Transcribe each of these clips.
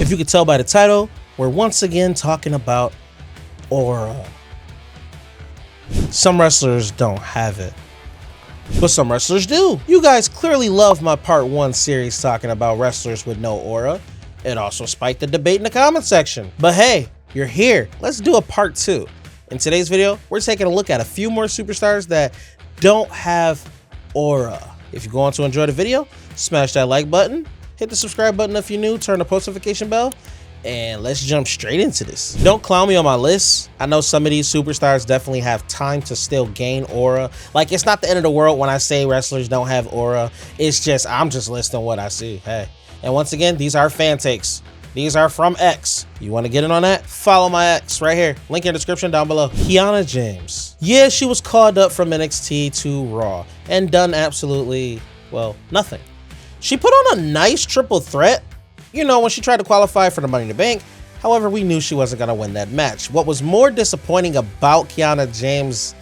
If you could tell by the title, we're once again talking about aura. Some wrestlers don't have it, but some wrestlers do. You guys clearly love my part 1 series talking about wrestlers with no aura. It also spiked the debate in the comment section. But hey, you're here. Let's do a part 2. In today's video, we're taking a look at a few more superstars that don't have aura. If you're going to enjoy the video, smash that like button, hit the subscribe button if you're new, turn the post notification bell, and let's jump straight into this. Don't clown me on my list. I know some of these superstars definitely have time to still gain aura. Like, it's not the end of the world when I say wrestlers don't have aura. It's just, I'm just listing what I see. Hey. And once again, these are fan takes. These are from X. You want to get in on that? Follow my X right here. Link in the description down below. Kiana James. Yeah, she was called up from NXT to Raw and done absolutely, well, nothing. She put on a nice triple threat, you know, when she tried to qualify for the Money in the Bank. However, we knew she wasn't going to win that match. What was more disappointing about Kiana James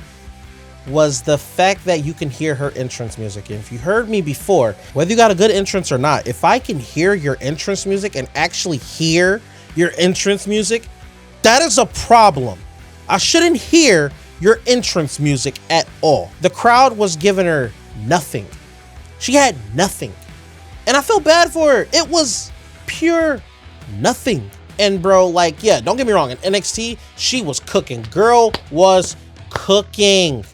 was the fact that you can hear her entrance music. And if you heard me before, whether you got a good entrance or not, if I can hear your entrance music and actually hear your entrance music, that is a problem. I shouldn't hear your entrance music at all. The crowd was giving her nothing. She had nothing. And I feel bad for her. It was pure nothing. And bro, like, yeah, don't get me wrong. In NXT, she was cooking. Girl was cooking.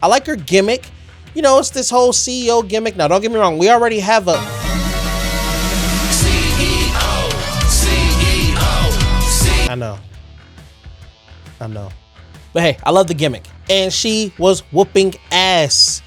I like her gimmick. You know, it's this whole CEO gimmick. Now, don't get me wrong. We already have a CEO. I know. But hey, I love the gimmick. And she was whooping ass.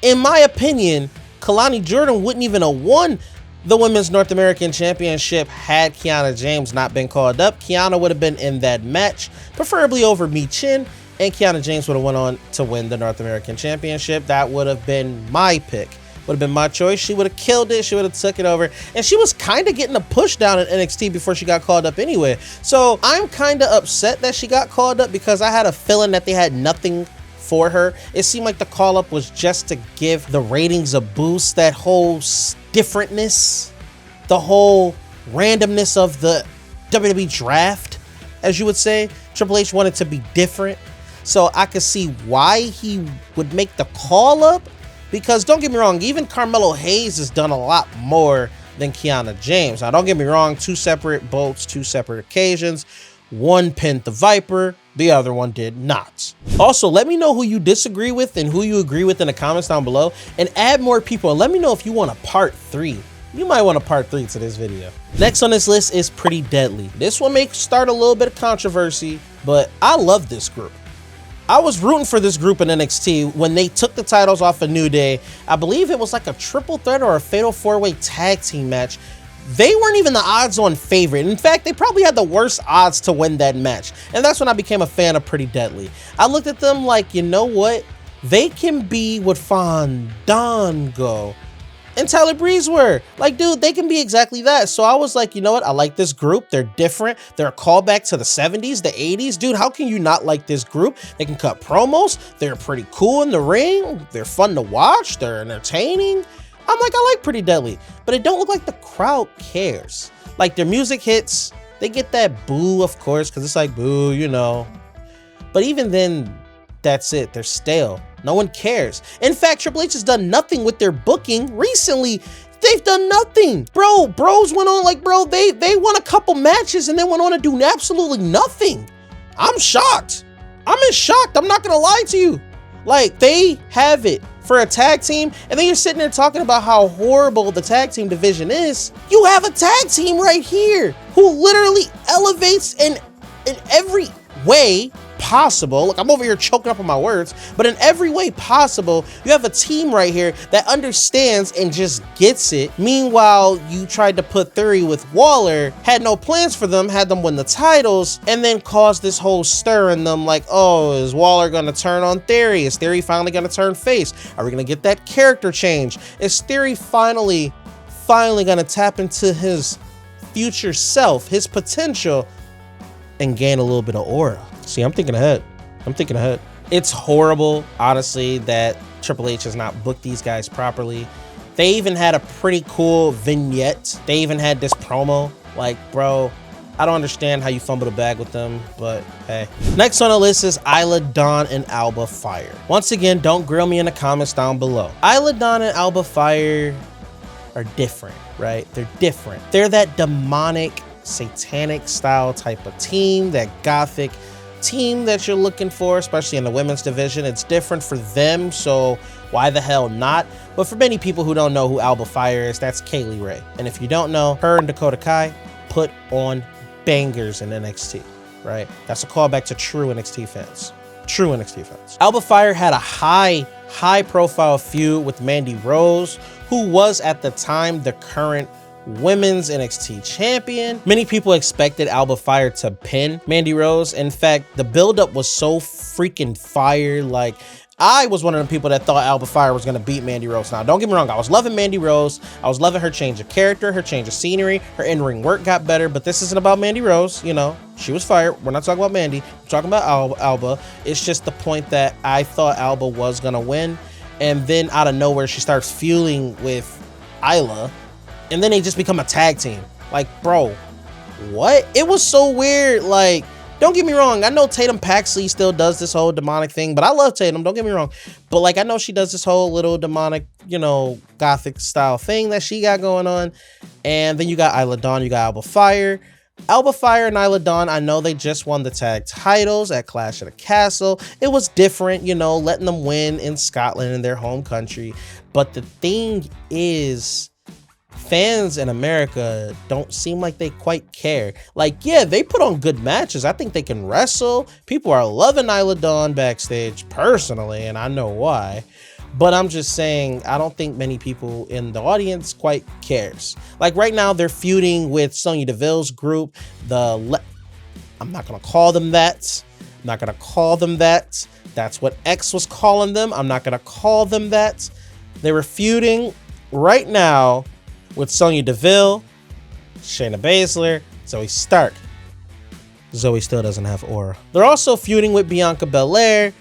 In my opinion, Kalani Jordan wouldn't even have won the Women's North American Championship had Kiana James not been called up. Kiana would have been in that match, preferably over Mi Chin, and Kiana James would have went on to win the North American Championship. That would have been my pick. Would have been my choice. She would have killed it. She would have took it over. And she was kind of getting a push down in NXT before she got called up anyway. So I'm kind of upset that she got called up because I had a feeling that they had nothing for her. It seemed like the call up was just to give the ratings a boost. That whole differentness, the whole randomness of the WWE draft, as you would say. Triple H wanted to be different. So I could see why he would make the call up, because don't get me wrong, even Carmelo Hayes has done a lot more than Kiana James. Now, don't get me wrong, 2 separate bolts, 2 separate occasions. One pinned the Viper, the other one did not. Also, let me know who you disagree with and who you agree with in the comments down below, and add more people, and let me know if you want a part 3. You might want a part 3 to this video. Next on this list is Pretty Deadly. This one may start a little bit of controversy, but I love this group. I was rooting for this group in NXT when they took the titles off of New Day. I believe it was like a triple threat or a fatal 4-way tag team match. They weren't even the odds-on favorite. In fact, they probably had the worst odds to win that match. And that's when I became a fan of Pretty Deadly. I looked at them like, you know what? They can be what Fandango and Tyler Breeze were. Like, dude, they can be exactly that. So I was like, you know what? I like this group. They're different. They're a callback to the 70s, the 80s. Dude, how can you not like this group? They can cut promos. They're pretty cool in the ring. They're fun to watch. They're entertaining. I'm like, I like Pretty Deadly. But it don't look like the crowd cares. Like, their music hits. They get that boo, of course, because it's like, boo, you know. But even then, that's it. They're stale. No one cares. In fact, Triple H has done nothing with their booking recently. They've done nothing. Bros went on like, bro, they won a couple matches and then went on to do absolutely nothing. I'm shocked. I'm shocked. I'm not going to lie to you. Like, they have it for a tag team, and then you're sitting there talking about how horrible the tag team division is. You have a tag team right here who literally elevates in every way possible. Look, I'm over here choking up on my words, but in every way possible, you have a team right here that understands and just gets it. Meanwhile, you tried to put Theory with Waller, had no plans for them, had them win the titles, and then caused this whole stir in them like, oh, is Waller gonna turn on Theory? Is Theory finally gonna turn face? Are we gonna get that character change? Is Theory finally gonna tap into his future self, his potential, and gain a little bit of aura? See, I'm thinking ahead. It's horrible, honestly, that Triple H has not booked these guys properly. They even had a pretty cool vignette. They even had this promo Like, bro, I don't understand how you fumble the bag with them, but hey. Next on the list is Isla Dawn and Alba Fire. Once again, don't grill me in the comments down below. Isla Dawn and Alba Fire are different, right? They're different. They're that demonic, satanic style type of team, that gothic team that you're looking for, especially in the women's division. It's different for them, so why the hell not? But for many people who don't know who Alba Fire is, that's Kaylee Ray. And if you don't know, her and Dakota Kai put on bangers in NXT, right? That's a callback to true NXT fans. True NXT fans. Alba Fire had a high profile feud with Mandy Rose, who was at the time the current women's NXT champion. Many people expected Alba Fire to pin Mandy Rose. In fact, the buildup was so freaking fire. Like, I was one of the people that thought Alba Fire was going to beat Mandy Rose. Now, don't get me wrong. I was loving Mandy Rose. I was loving her change of character, her change of scenery. Her in-ring work got better, but this isn't about Mandy Rose. You know, she was fired. We're not talking about Mandy. We're talking about Alba. It's just the point that I thought Alba was going to win. And then out of nowhere, she starts feuding with Isla. And then they just become a tag team. Like, bro, what? It was so weird. Like, don't get me wrong. I know Tatum Paxley still does this whole demonic thing, but I love Tatum. Don't get me wrong. But like, I know she does this whole little demonic, you know, gothic style thing that she got going on. And then you got Isla Dawn, you got Alba Fire. Alba Fire and Isla Dawn, I know they just won the tag titles at Clash of the Castle. It was different, you know, letting them win in Scotland, in their home country. But the thing is, fans in America don't seem like they quite care. Like, yeah, they put on good matches. I think they can wrestle. People are loving Isla Dawn backstage personally, and I know why. But I'm just saying, I don't think many people in the audience quite cares. Like right now, they're feuding with Sonya Deville's group. I'm not going to call them that. I'm not going to call them that. That's what X was calling them. I'm not going to call them that. They were feuding right now with Sonya Deville, Shayna Baszler, Zoe Stark. Zoe still doesn't have aura. They're also feuding with Bianca Belair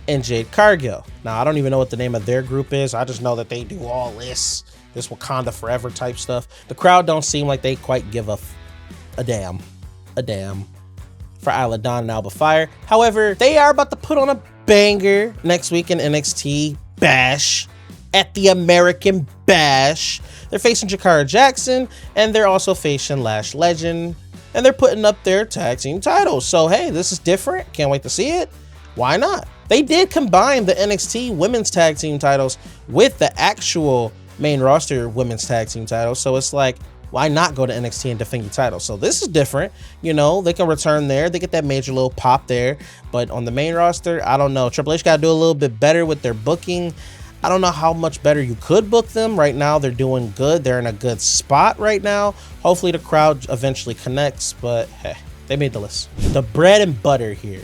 and Jade Cargill. Now, I don't even know what the name of their group is. I just know that they do all this Wakanda Forever type stuff. The crowd don't seem like they quite give a damn for Isla Dawn and Alba Fire. However, they are about to put on a banger next week in NXT Bash at the American Bash. They're facing Jakara Jackson, and they're also facing Lash Legend, and they're putting up their tag team titles. So, hey, this is different. Can't wait to see it. Why not? They did combine the NXT women's tag team titles with the actual main roster women's tag team titles. So it's like, why not go to NXT and defend your title? So this is different. You know, they can return there. They get that major little pop there. But on the main roster, I don't know. Triple H got to do a little bit better with their booking. I don't know how much better you could book them. Right now, they're doing good. They're in a good spot right now. Hopefully, the crowd eventually connects. But hey, they made the list. The bread and butter here.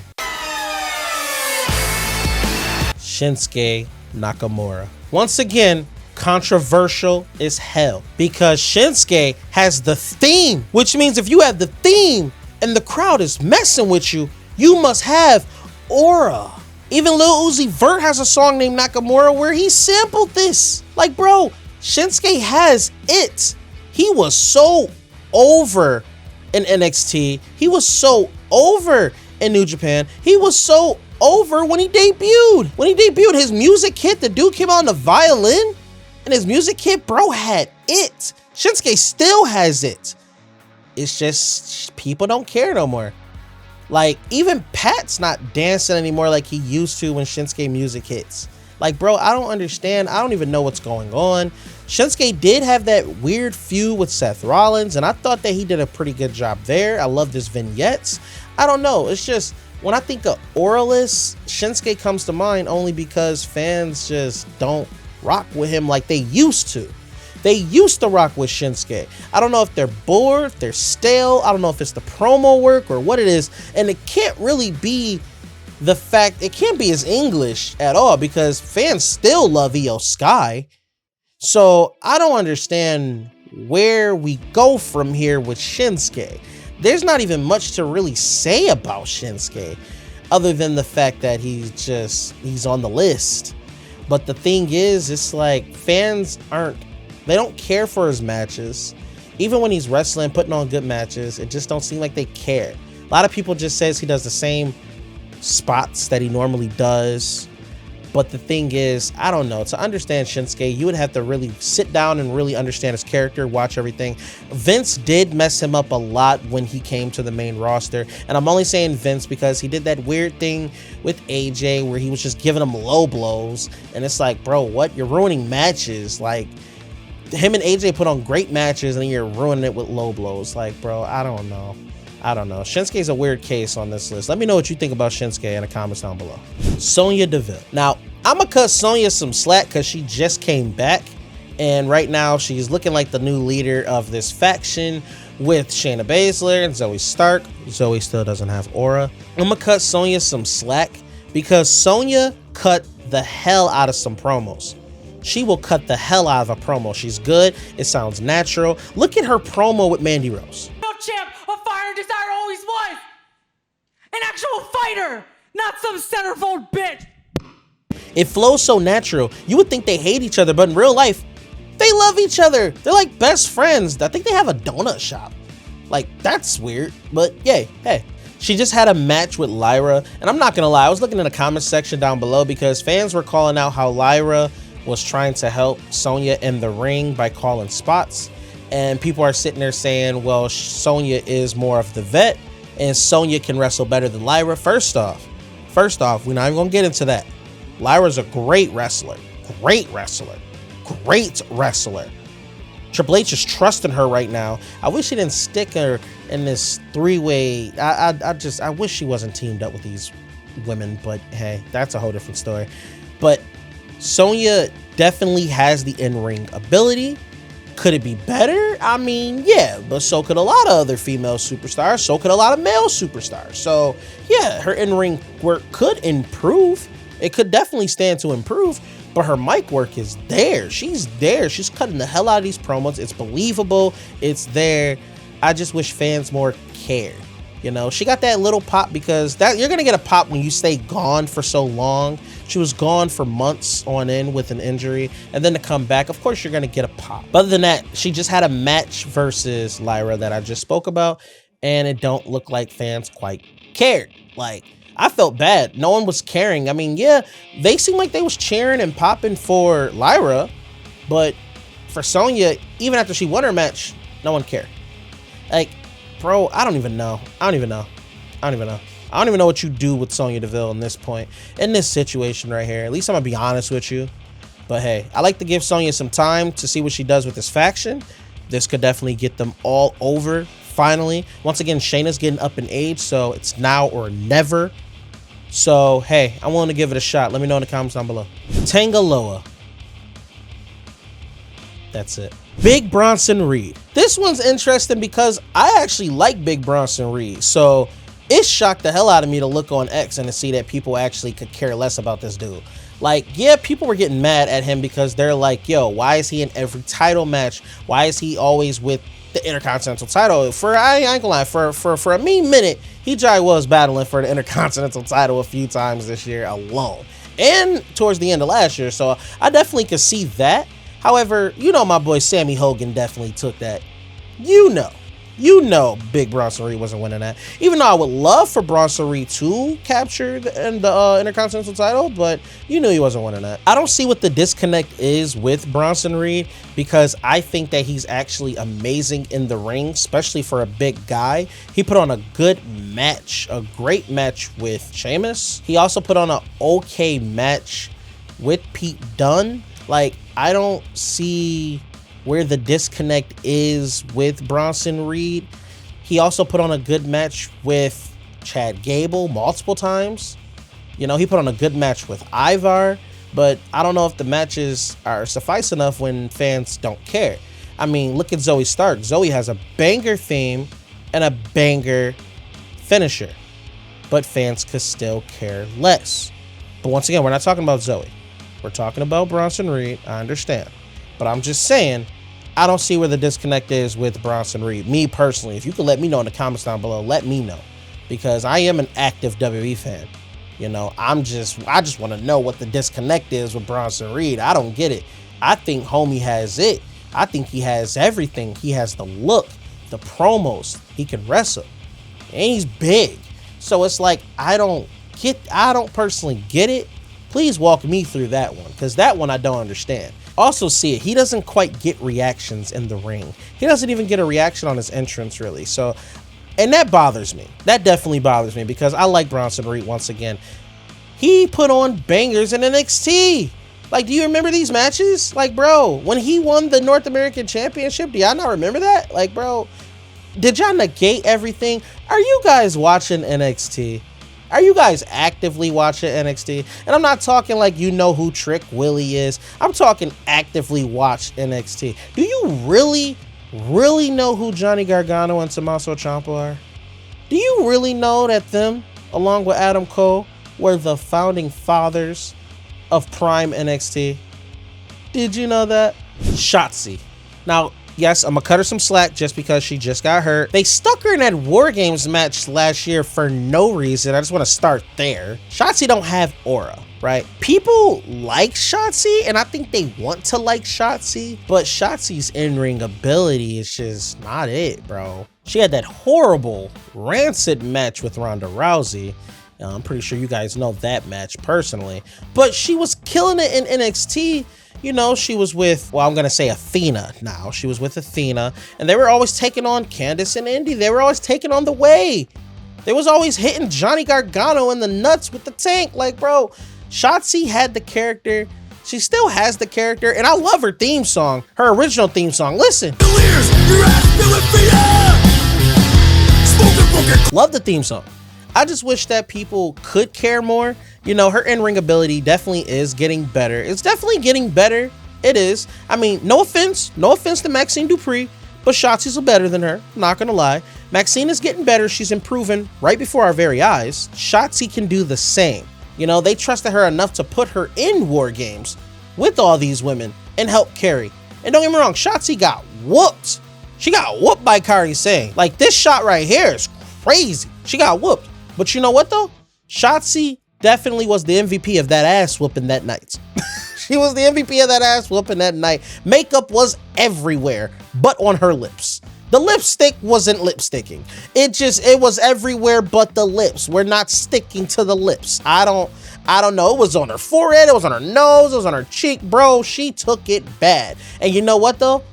Shinsuke Nakamura. Once again, controversial as hell. Because Shinsuke has the theme. Which means if you have the theme and the crowd is messing with you, you must have aura. Even Lil Uzi Vert has a song named Nakamura where he sampled this. Like, bro, Shinsuke has it. He was so over in NXT. He was so over in New Japan. He was so over when he debuted. When he debuted, his music kit, the dude came out on the violin, and his music kit, bro, had it. Shinsuke still has it. It's just people don't care no more. Like, even Pat's not dancing anymore like he used to when Shinsuke music hits. Like, bro, I don't understand. I don't even know what's going on. Shinsuke did have that weird feud with Seth Rollins, and I thought that he did a pretty good job there. I love his vignettes. I don't know. It's just, when I think of Auralist, Shinsuke comes to mind only because fans just don't rock with him like they used to. They used to rock with Shinsuke. I don't know if they're bored, they're stale. I don't know if it's the promo work or what it is. And it can't really be the fact, it can't be his English at all because fans still love Io Sky. So I don't understand where we go from here with Shinsuke. There's not even much to really say about Shinsuke other than the fact that he's on the list. But the thing is, it's like fans they don't care for his matches. Even when he's wrestling, putting on good matches, it just don't seem like they care. A lot of people just says he does the same spots that he normally does. But the thing is, I don't know, to understand Shinsuke, you would have to really sit down and really understand his character, watch everything. Vince did mess him up a lot when he came to the main roster. And I'm only saying Vince because he did that weird thing with AJ where he was just giving him low blows. And it's like, bro, what? You're ruining matches. Like, him and AJ put on great matches and then you're ruining it with low blows. Like, bro, I don't know. Shinsuke's a weird case on this list. Let me know what you think about Shinsuke in the comments down below. Sonya Deville. Now, I'm gonna cut Sonya some slack because she just came back. And right now, she's looking like the new leader of this faction with Shayna Baszler and Zoe Stark. Zoe still doesn't have aura. I'm gonna cut Sonya some slack because Sonya cut the hell out of some promos. She will cut the hell out of a promo. She's good. It sounds natural. Look at her promo with Mandy Rose. Champ of Fire and Desire always was an actual fighter, not some centerfold bitch. It flows so natural. You would think they hate each other, but in real life, they love each other. They're like best friends. I think they have a donut shop. Like, that's weird, but yay, hey. She just had a match with Lyra, and I'm not gonna lie, I was looking in the comment section down below because fans were calling out how Lyra was trying to help Sonya in the ring by calling spots. And people are sitting there saying, well, Sonya is more of the vet and Sonya can wrestle better than Lyra. First off, we're not even gonna get into that. Lyra's a great wrestler. Triple H is trusting her right now. I wish he didn't stick her in this three-way. I wish she wasn't teamed up with these women, but hey, that's a whole different story. But Sonya definitely has the in-ring ability. Could it be better? I mean, yeah, but so could a lot of other female superstars. So could a lot of male superstars. So yeah, her in-ring work could improve. It could definitely stand to improve, but her mic work is there. She's there. She's cutting the hell out of these promos. It's believable. It's there. I just wish fans more care. You know, she got that little pop because that you're going to get a pop when you stay gone for so long. She was gone for months on end with an injury, and then to come back, of course, you're going to get a pop. But other than that, she just had a match versus Lyra that I just spoke about, and it don't look like fans quite cared. Like, I felt bad. No one was caring. I mean, yeah, they seemed like they was cheering and popping for Lyra, but for Sonya, even after she won her match, no one cared. Like, bro, I don't even know what you do with Sonya Deville in this point, in this situation right here. At least I'm gonna be honest with you. But hey, I like to give Sonya some time to see what she does with this faction. This could definitely get them all over finally. Once again, Shayna's getting up in age, so it's now or never. So hey, I'm willing to give it a shot. Let me know in the comments down below. Tangaloa. That's it. Big Bronson Reed. This one's interesting because I actually like Big Bronson Reed. So it shocked the hell out of me to look on X and to see that people actually could care less about this dude. Like, yeah, people were getting mad at him because they're like, yo, why is he in every title match? Why is he always with the Intercontinental title? I ain't gonna lie, for a mean minute, he was battling for the Intercontinental title a few times this year alone. And towards the end of last year, so I definitely could see that. However, you know my boy Sammy Hogan definitely took that. You know Big Bronson Reed wasn't winning that. Even though I would love for Bronson Reed to capture the Intercontinental title, but you knew he wasn't winning that. I don't see what the disconnect is with Bronson Reed because I think that he's actually amazing in the ring, especially for a big guy. He put on a good match, a great match with Sheamus. He also put on an okay match with Pete Dunne. Like, I don't see where the disconnect is with Bronson Reed. He also put on a good match with Chad Gable multiple times. You know, he put on a good match with Ivar, but I don't know if the matches are suffice enough when fans don't care. I mean, look at Zoe Stark. Zoe has a banger theme and a banger finisher, but fans could still care less. But once again, we're not talking about Zoe. We're talking about Bronson Reed. I understand. But I'm just saying, I don't see where the disconnect is with Bronson Reed. Me personally, if you could let me know in the comments down below, let me know. Because I am an active WWE fan. You know, I just want to know what the disconnect is with Bronson Reed. I don't get it. I think homie has it. I think he has everything. He has the look, the promos, he can wrestle, and he's big. So it's like, I don't personally get it. Please walk me through that one, because that one I don't understand. Also see it, he doesn't quite get reactions in the ring. He doesn't even get a reaction on his entrance, really. So, and that bothers me. That definitely bothers me, because I like Bronson Reed once again. He put on bangers in NXT. Like, do you remember these matches? Like, bro, when he won the North American Championship, do y'all not remember that? Like, bro, did y'all negate everything? Are you guys watching NXT? Are you guys actively watching NXT? And I'm not talking like you know who Trick Willie is. I'm talking actively watch NXT. Do you really know who Johnny Gargano and Tommaso Ciampa are? Do you really know that them, along with Adam Cole, were the founding fathers of Prime NXT? Did you know that? Shotzi. Now, yes, I'm gonna cut her some slack just because she just got hurt. They stuck her in that War Games match last year for no reason. I just want to start there. Shotzi don't have aura, right? People like Shotzi, and I think they want to like Shotzi, but Shotzi's in-ring ability is just not it, bro. She had that horrible, rancid match with Ronda Rousey. I'm pretty sure you guys know that match personally, but she was killing it in NXT. You know, she was with, well, I'm going to say Athena now. She was with Athena, and they were always taking on Candice and Indy. They were always taking on The Way. They was always hitting Johnny Gargano in the nuts with the tank. Like, bro, Shotzi had the character. She still has the character, and I love her theme song, her original theme song. Listen. Love the theme song. I just wish that people could care more. You know, her in-ring ability definitely is getting better. It's definitely getting better. It is. I mean, no offense to Maxine Dupree, but Shotzi's better than her. I'm not gonna lie. Maxine is getting better. She's improving right before our very eyes. Shotzi can do the same. You know, they trusted her enough to put her in War Games with all these women and help carry. And don't get me wrong, Shotzi got whooped. She got whooped by Kairi Sane. Like, this shot right here is crazy. She got whooped. But you know what though? Shotzi definitely was the MVP of that ass whooping that night. She was the MVP of that ass whooping that night. Makeup was everywhere, but on her lips. The lipstick wasn't lipsticking. It was everywhere but the lips. We're not sticking to the lips. I don't know. It was on her forehead. It was on her nose. It was on her cheek. Bro, she took it bad. And you know what though?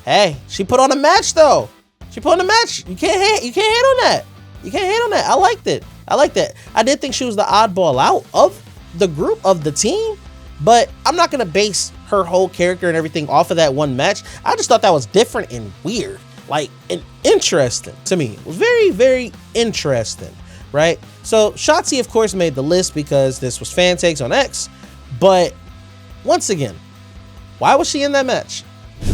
Hey, she put on a match though. She put on a match. You can't hate on that. You can't hate on that. I liked it. I did think she was the oddball out of the group, of the team, but I'm not going to base her whole character and everything off of that one match. I just thought that was different and weird, like, and interesting to me. It was very, very interesting, right? So Shotzi, of course, made the list because this was Fan Takes on X, but once again, why was she in that match?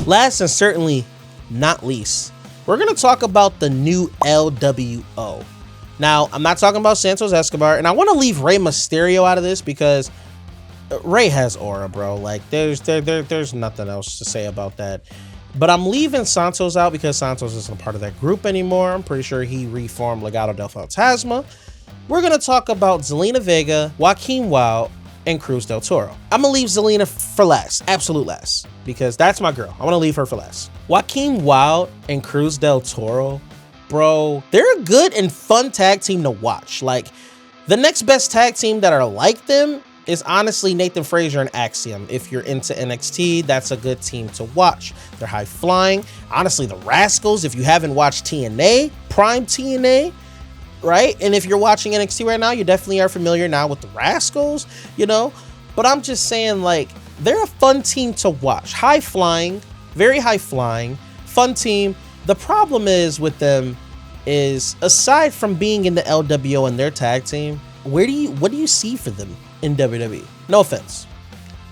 Last and certainly not least, we're going to talk about the new LWO. Now, I'm not talking about Santos Escobar, and I want to leave Rey Mysterio out of this because Rey has aura, bro. Like, there's nothing else to say about that. But I'm leaving Santos out because Santos isn't a part of that group anymore. I'm pretty sure he reformed Legado del Fantasma. We're going to talk about Zelina Vega, Joaquin Wilde, and Cruz del Toro. I'm going to leave Zelina for last, absolute last, because that's my girl. I want to leave her for last. Joaquin Wilde and Cruz del Toro, bro, they're a good and fun tag team to watch. Like, the next best tag team that are like them is honestly Nathan Frazier and Axiom. If you're into NXT, that's a good team to watch. They're high flying. Honestly, the Rascals, if you haven't watched TNA, Prime TNA, right? And if you're watching NXT right now, you definitely are familiar now with the Rascals, you know? But I'm just saying, like, they're a fun team to watch. High flying, very high flying, fun team. The problem is with them is, aside from being in the LWO and their tag team, what do you see for them in WWE? No offense.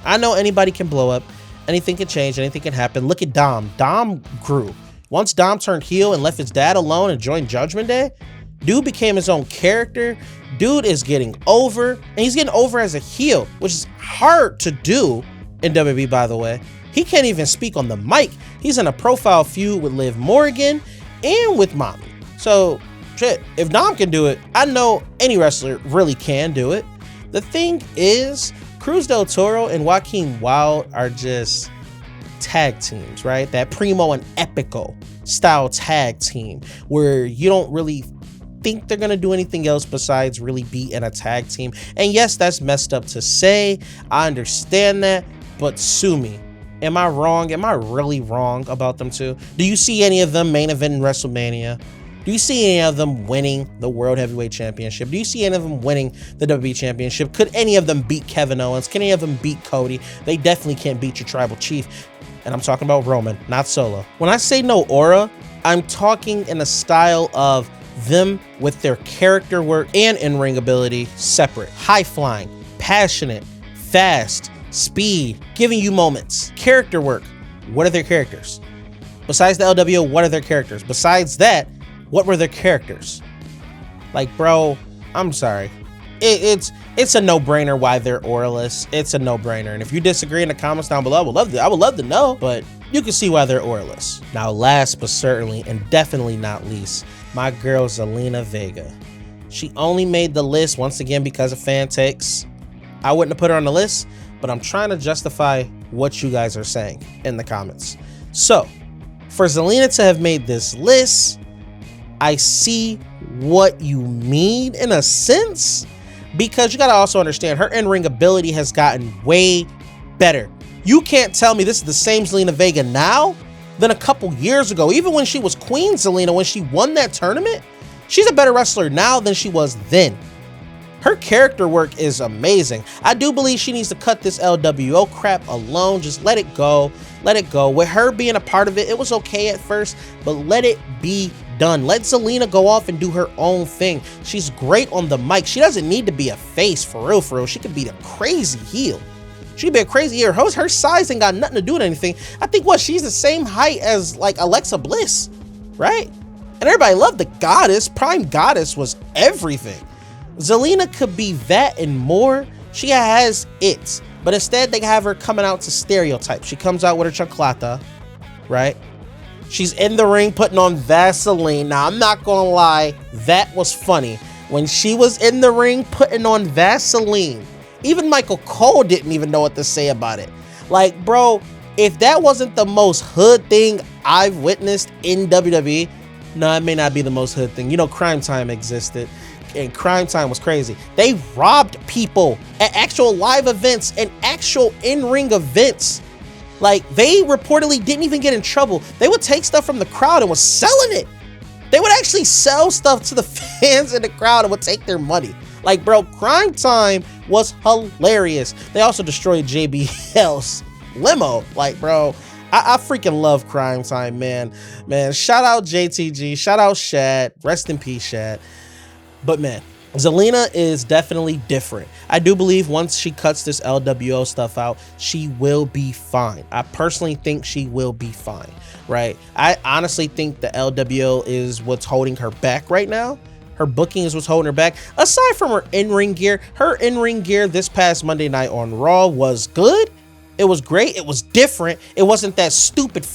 I know anybody can blow up, anything can change, anything can happen. Look at Dom. Dom grew. Once Dom turned heel and left his dad alone and joined Judgment Day, dude became his own character. Dude is getting over, and he's getting over as a heel, which is hard to do in WWE, by the way. He can't even speak on the mic. He's in a profile feud with Liv Morgan and with Mommy. So, shit, if Dom can do it, I know any wrestler really can do it. The thing is, Cruz del Toro and Joaquin Wilde are just, tag teams, right? That Primo and Epico style tag team where you don't really think they're gonna do anything else besides really be in a tag team. And yes, that's messed up to say. I understand that, but sue me. Am I wrong? Am I really wrong about them too? Do you see any of them main event in WrestleMania? Do you see any of them winning the World Heavyweight Championship? Do you see any of them winning the WWE Championship? Could any of them beat Kevin Owens? Can any of them beat Cody? They definitely can't beat your tribal chief. And I'm talking about Roman, not Solo. When I say no aura, I'm talking in a style of them with their character work and in-ring ability separate. High flying, passionate, fast, speed, giving you moments. Character work, what are their characters? Besides the LWO, what are their characters? Besides that, what were their characters? Like, bro, I'm sorry. It's a no-brainer why they're auraless. It's a no-brainer. And if you disagree in the comments down below, I would love to know, but you can see why they're auraless. Now, last but certainly and definitely not least, my girl Zelina Vega. She only made the list once again because of fan takes. I wouldn't have put her on the list, but I'm trying to justify what you guys are saying in the comments. So, for Zelina to have made this list, I see what you mean in a sense, because you gotta also understand her in-ring ability has gotten way better. You can't tell me this is the same Zelina Vega now than a couple years ago. Even when she was Queen Zelina, when she won that tournament, she's a better wrestler now than she was then. Her character work is amazing. I do believe she needs to cut this LWO crap alone. Just let it go. Let it go. With her being a part of it, it was okay at first, but let it be done. Let Zelina go off and do her own thing. She's great on the mic. She doesn't need to be a face for real, for real. She could be a crazy heel. She could be a crazy heel. Her size ain't got nothing to do with anything. I think she's the same height as like Alexa Bliss, right? And everybody loved the Goddess. Prime Goddess was everything. Zelina could be that and more. She has it, but instead they have her coming out to stereotype. She comes out with her chancleta, right? She's in the ring putting on Vaseline. Now, I'm not gonna lie, that was funny. When she was in the ring putting on Vaseline, even Michael Cole didn't even know what to say about it. Like, bro, if that wasn't the most hood thing I've witnessed in WWE, no, it may not be the most hood thing. You know, Crime Time existed, and Crime Time was crazy. They robbed people at actual live events and actual in-ring events. Like, they reportedly didn't even get in trouble. They would take stuff from the crowd and was selling it. They would actually sell stuff to the fans in the crowd and would take their money. Like, bro, Crime Time was hilarious. They also destroyed JBL's limo. Like, bro, I freaking love Crime Time, man. Man, shout out JTG, shout out Shad, rest in peace, Shad. But man, Zelina is definitely different. I do believe once she cuts this LWO stuff out, she will be fine. I personally think she will be fine, right? I honestly think the LWO is what's holding her back right now. Her booking is what's holding her back. Aside from her in-ring gear this past Monday night on Raw was good. It was great. It was different. It wasn't that stupid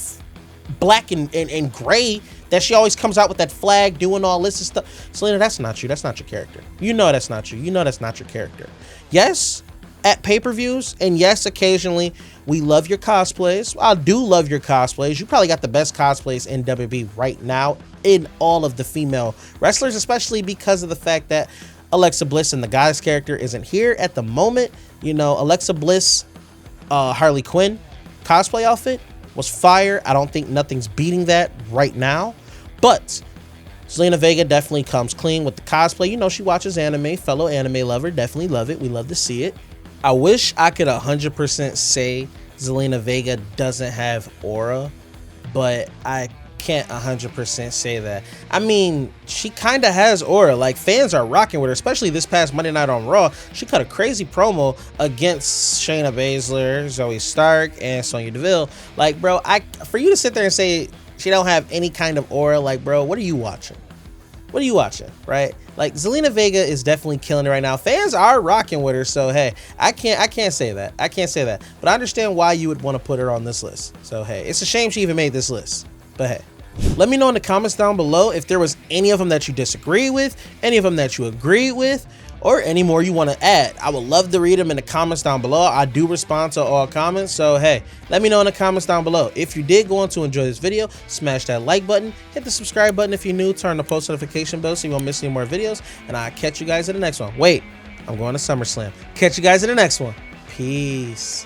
black and gray that she always comes out with that flag doing all this and stuff. Zelina, that's not you. That's not your character. You know that's not you. You know that's not your character. Yes, at pay-per-views, and yes, occasionally, we love your cosplays. I do love your cosplays. You probably got the best cosplays in WWE right now in all of the female wrestlers, especially because of the fact that Alexa Bliss and the Goddess character isn't here at the moment. You know, Alexa Bliss, Harley Quinn cosplay outfit was fire. I don't think nothing's beating that right now, but Zelina Vega definitely comes clean with the cosplay. You know, she watches anime, fellow anime lover, definitely love it. We love to see it. I wish I could 100% say Zelina Vega doesn't have aura, but I can't 100% say that. I mean, she kind of has aura. Like, fans are rocking with her, especially this past Monday night on Raw. She cut a crazy promo against Shayna Baszler, Zoe Stark, and Sonya Deville. Like, bro, for you to sit there and say she don't have any kind of aura, like, bro, what are you watching? What are you watching, right? Like, Zelina Vega is definitely killing it right now. Fans are rocking with her, so hey, I can't say that. I can't say that. But I understand why you would want to put her on this list. So hey, it's a shame she even made this list. But hey, Let me know in the comments down below if there was any of them that you disagree with, any of them that you agreed with, or any more you want to add. I would love to read them in the comments down below. I do respond to all comments, so hey, let me know in the comments down below. If you did go on to enjoy this video, smash that like button, hit the subscribe button if you're new, turn the post notification bell so you won't miss any more videos, and I'll catch you guys in the next one. Wait, I'm going to SummerSlam. Catch you guys in the next one. Peace.